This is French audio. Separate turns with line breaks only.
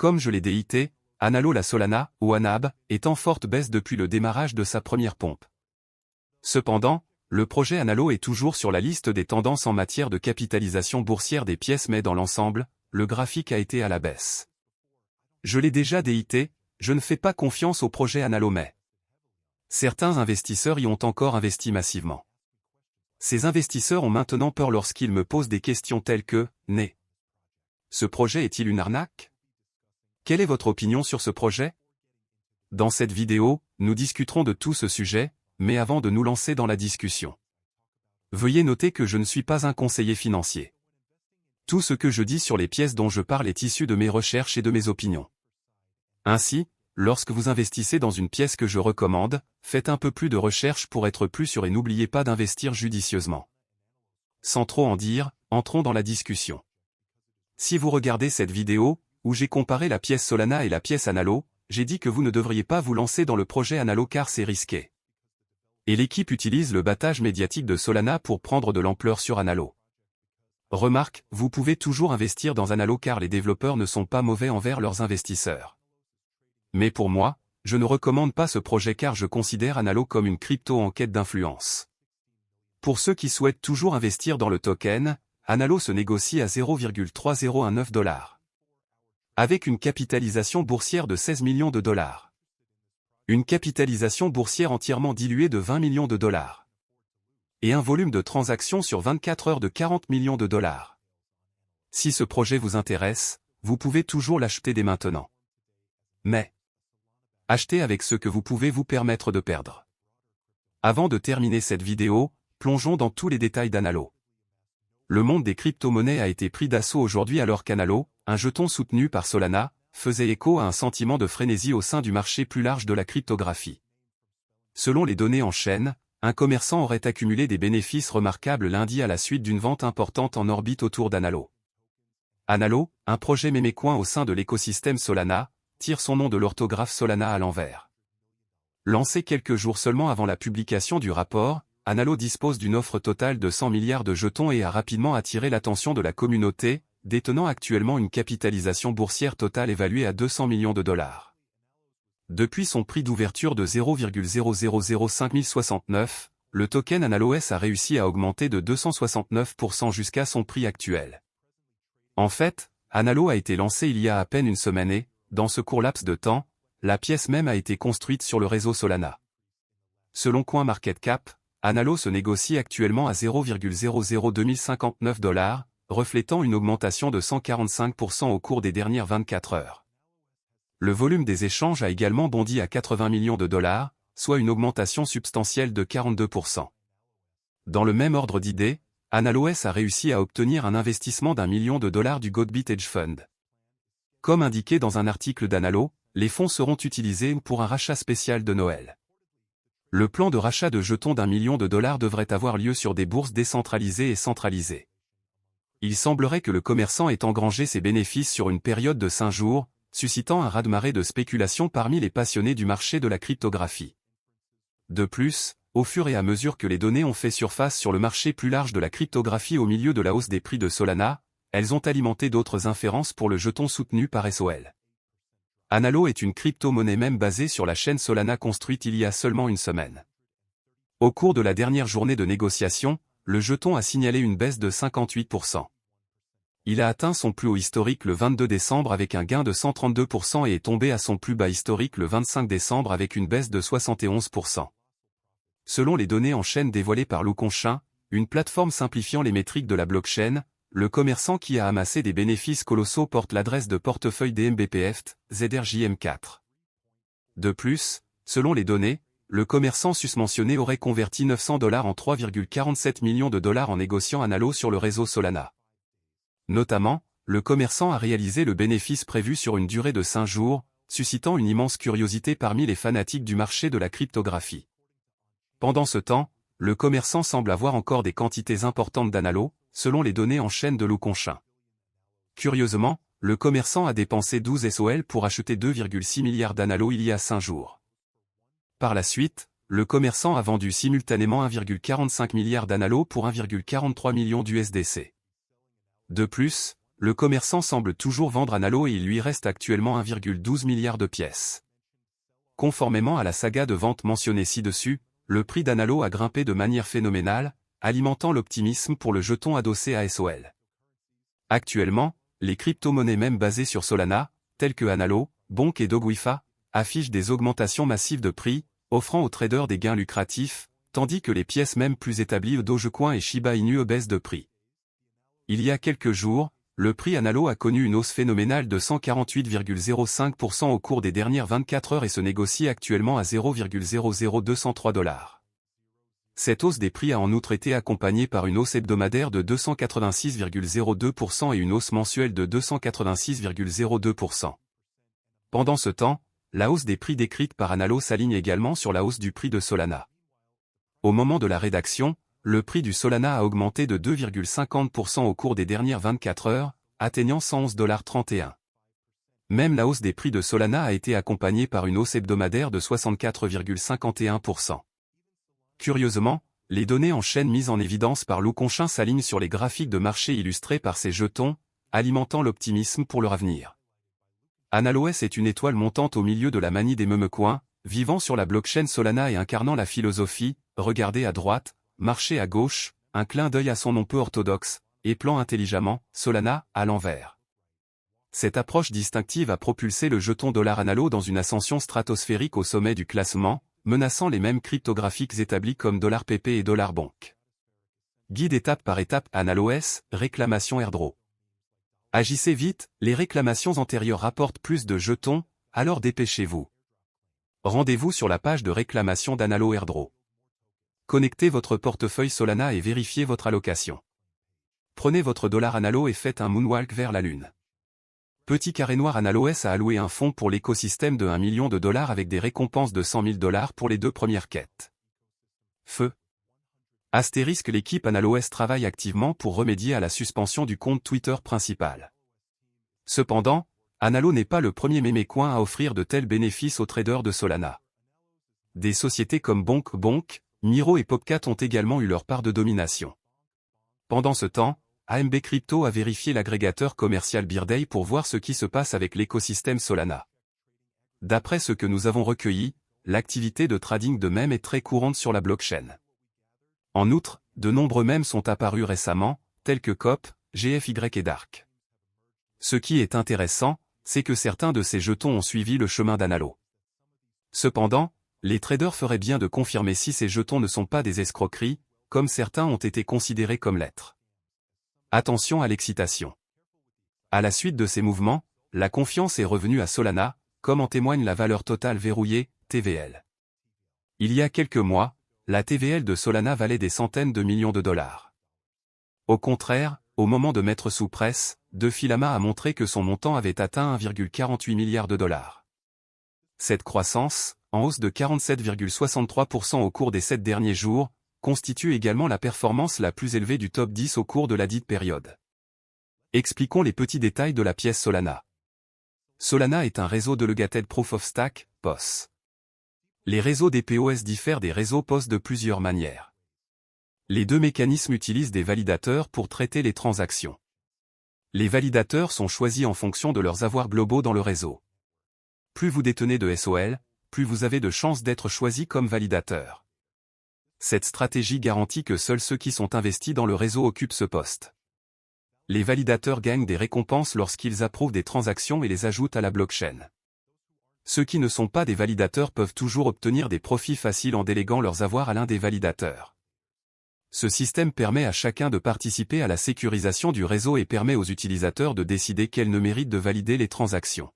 Comme je l'ai déité, Analo la Solana, ou ANAB, est en forte baisse depuis le démarrage de sa première pompe. Cependant, le projet Analo est toujours sur la liste des tendances en matière de capitalisation boursière des pièces, mais dans l'ensemble, le graphique a été à la baisse. Je l'ai déjà déité, je ne fais pas confiance au projet Analo, mais certains investisseurs y ont encore investi massivement. Ces investisseurs ont maintenant peur lorsqu'ils me posent des questions telles que « Né, ce projet est-il une arnaque ? Quelle est votre opinion sur ce projet ?» Dans cette vidéo, nous discuterons de tout ce sujet, mais avant de nous lancer dans la discussion, veuillez noter que je ne suis pas un conseiller financier. Tout ce que je dis sur les pièces dont je parle est issu de mes recherches et de mes opinions. Ainsi, lorsque vous investissez dans une pièce que je recommande, faites un peu plus de recherche pour être plus sûr et n'oubliez pas d'investir judicieusement. Sans trop en dire, entrons dans la discussion. Si vous regardez cette vidéo, où j'ai comparé la pièce Solana et la pièce Analo, j'ai dit que vous ne devriez pas vous lancer dans le projet Analo car c'est risqué. Et l'équipe utilise le battage médiatique de Solana pour prendre de l'ampleur sur Analo. Remarque, vous pouvez toujours investir dans Analo car les développeurs ne sont pas mauvais envers leurs investisseurs. Mais pour moi, je ne recommande pas ce projet car je considère Analo comme une crypto en quête d'influence. Pour ceux qui souhaitent toujours investir dans le token, Analo se négocie à 0,3019 $. Avec une capitalisation boursière de 16 millions de dollars. Une capitalisation boursière entièrement diluée de 20 millions de dollars. Et un volume de transactions sur 24 heures de 40 millions de dollars. Si ce projet vous intéresse, vous pouvez toujours l'acheter dès maintenant. Mais achetez avec ce que vous pouvez vous permettre de perdre. Avant de terminer cette vidéo, plongeons dans tous les détails d'Analo. Le monde des crypto-monnaies a été pris d'assaut aujourd'hui alors qu'Analo, un jeton soutenu par Solana, faisait écho à un sentiment de frénésie au sein du marché plus large de la cryptographie. Selon les données en chaîne, un commerçant aurait accumulé des bénéfices remarquables lundi à la suite d'une vente importante en orbite autour d'Analo. Analo, un projet mémécoin au sein de l'écosystème Solana, tire son nom de l'orthographe Solana à l'envers. Lancé quelques jours seulement avant la publication du rapport, Analo dispose d'une offre totale de 100 milliards de jetons et a rapidement attiré l'attention de la communauté, détenant actuellement une capitalisation boursière totale évaluée à 200 millions de dollars. Depuis son prix d'ouverture de 0,005069, le token Analo S a réussi à augmenter de 269% jusqu'à son prix actuel. En fait, Analo a été lancé il y a à peine une semaine et, dans ce court laps de temps, la pièce même a été construite sur le réseau Solana. Selon CoinMarketCap, Analo se négocie actuellement à 0,00259 $, reflétant une augmentation de 145% au cours des dernières 24 heures. Le volume des échanges a également bondi à 80 millions de dollars, soit une augmentation substantielle de 42%. Dans le même ordre d'idées, Analo S a réussi à obtenir un investissement d'1 million de dollars du Godbit Hedge Fund. Comme indiqué dans un article d'Analo, les fonds seront utilisés pour un rachat spécial de Noël. Le plan de rachat de jetons d'1 million de dollars devrait avoir lieu sur des bourses décentralisées et centralisées. Il semblerait que le commerçant ait engrangé ses bénéfices sur une période de 5 jours, suscitant un raz-de-marée de spéculation parmi les passionnés du marché de la cryptographie. De plus, au fur et à mesure que les données ont fait surface sur le marché plus large de la cryptographie au milieu de la hausse des prix de Solana, elles ont alimenté d'autres inférences pour le jeton soutenu par SOL. Analo est une crypto-monnaie même basée sur la chaîne Solana construite il y a seulement une semaine. Au cours de la dernière journée de négociation, le jeton a signalé une baisse de 58%. Il a atteint son plus haut historique le 22 décembre avec un gain de 132% et est tombé à son plus bas historique le 25 décembre avec une baisse de 71%. Selon les données en chaîne dévoilées par Loukonchin, une plateforme simplifiant les métriques de la blockchain, le commerçant qui a amassé des bénéfices colossaux porte l'adresse de portefeuille DMBPF, ZRJM4. De plus, selon les données, le commerçant susmentionné aurait converti 900 $ en 3,47 millions de dollars en négociant Analo sur le réseau Solana. Notamment, le commerçant a réalisé le bénéfice prévu sur une durée de 5 jours, suscitant une immense curiosité parmi les fanatiques du marché de la cryptographie. Pendant ce temps, le commerçant semble avoir encore des quantités importantes d'Analo, selon les données en chaîne de Loukonchin. Curieusement, le commerçant a dépensé 12 SOL pour acheter 2,6 milliards d'Analo il y a 5 jours. Par la suite, le commerçant a vendu simultanément 1,45 milliard d'Analo pour 1,43 million d'USDC. De plus, le commerçant semble toujours vendre Analo et il lui reste actuellement 1,12 milliard de pièces. Conformément à la saga de vente mentionnée ci-dessus, le prix d'Analo a grimpé de manière phénoménale, alimentant l'optimisme pour le jeton adossé à SOL. Actuellement, les crypto-monnaies même basées sur Solana, telles que Analo, Bonk et Dogewifa, affichent des augmentations massives de prix, offrant aux traders des gains lucratifs, tandis que les pièces même plus établies Dogecoin et Shiba Inu baissent de prix. Il y a quelques jours, le prix Analo a connu une hausse phénoménale de 148,05% au cours des dernières 24 heures et se négocie actuellement à 0,00203 $. Cette hausse des prix a en outre été accompagnée par une hausse hebdomadaire de 286,02% et une hausse mensuelle de 286,02%. Pendant ce temps, la hausse des prix décrite par Analo s'aligne également sur la hausse du prix de Solana. Au moment de la rédaction, le prix du Solana a augmenté de 2,50% au cours des dernières 24 heures, atteignant 111,31 $. Même la hausse des prix de Solana a été accompagnée par une hausse hebdomadaire de 64,51%. Curieusement, les données en chaîne mises en évidence par Lou Conchin s'alignent sur les graphiques de marché illustrés par ces jetons, alimentant l'optimisme pour leur avenir. Analo est une étoile montante au milieu de la manie des memecoins, vivant sur la blockchain Solana et incarnant la philosophie « Regardez à droite, marchez à gauche », un clin d'œil à son nom peu orthodoxe, et plan intelligemment, Solana, à l'envers. Cette approche distinctive a propulsé le jeton dollar Analo dans une ascension stratosphérique au sommet du classement, menaçant les mêmes cryptographiques établis comme $PP et $Bonk. Guide étape par étape Analo S, réclamation airdrop. Agissez vite, les réclamations antérieures rapportent plus de jetons, alors dépêchez-vous. Rendez-vous sur la page de réclamation d'Analo airdrop. Connectez votre portefeuille Solana et vérifiez votre allocation. Prenez votre dollar Analo et faites un moonwalk vers la lune. Petit carré noir Analo S a alloué un fonds pour l'écosystème de $1 million avec des récompenses de $100 000 pour les 2 premières quêtes. Feu. Astérisque l'équipe Analo S travaille activement pour remédier à la suspension du compte Twitter principal. Cependant, Analo n'est pas le premier mémécoin à offrir de tels bénéfices aux traders de Solana. Des sociétés comme Bonk, Miro et Popcat ont également eu leur part de domination. Pendant ce temps, AMB Crypto a vérifié l'agrégateur commercial Birday pour voir ce qui se passe avec l'écosystème Solana. D'après ce que nous avons recueilli, l'activité de trading de mèmes est très courante sur la blockchain. En outre, de nombreux mèmes sont apparus récemment, tels que COP, GFY et Dark. Ce qui est intéressant, c'est que certains de ces jetons ont suivi le chemin d'Analo. Cependant, les traders feraient bien de confirmer si ces jetons ne sont pas des escroqueries, comme certains ont été considérés comme l'être. Attention à l'excitation. À la suite de ces mouvements, la confiance est revenue à Solana, comme en témoigne la valeur totale verrouillée, TVL. Il y a quelques mois, la TVL de Solana valait des centaines de millions de dollars. Au contraire, au moment de mettre sous presse, DeFi Lama a montré que son montant avait atteint 1,48 milliard de dollars. Cette croissance, en hausse de 47,63% au cours des 7 derniers jours, constitue également la performance la plus élevée du top 10 au cours de la dite période. Expliquons les petits détails de la pièce Solana. Solana est un réseau Delegated Proof of Stake, POS. Les réseaux des POS diffèrent des réseaux POS de plusieurs manières. Les deux mécanismes utilisent des validateurs pour traiter les transactions. Les validateurs sont choisis en fonction de leurs avoirs globaux dans le réseau. Plus vous détenez de SOL, plus vous avez de chances d'être choisi comme validateur. Cette stratégie garantit que seuls ceux qui sont investis dans le réseau occupent ce poste. Les validateurs gagnent des récompenses lorsqu'ils approuvent des transactions et les ajoutent à la blockchain. Ceux qui ne sont pas des validateurs peuvent toujours obtenir des profits faciles en déléguant leurs avoirs à l'un des validateurs. Ce système permet à chacun de participer à la sécurisation du réseau et permet aux utilisateurs de décider quels ne méritent de valider les transactions.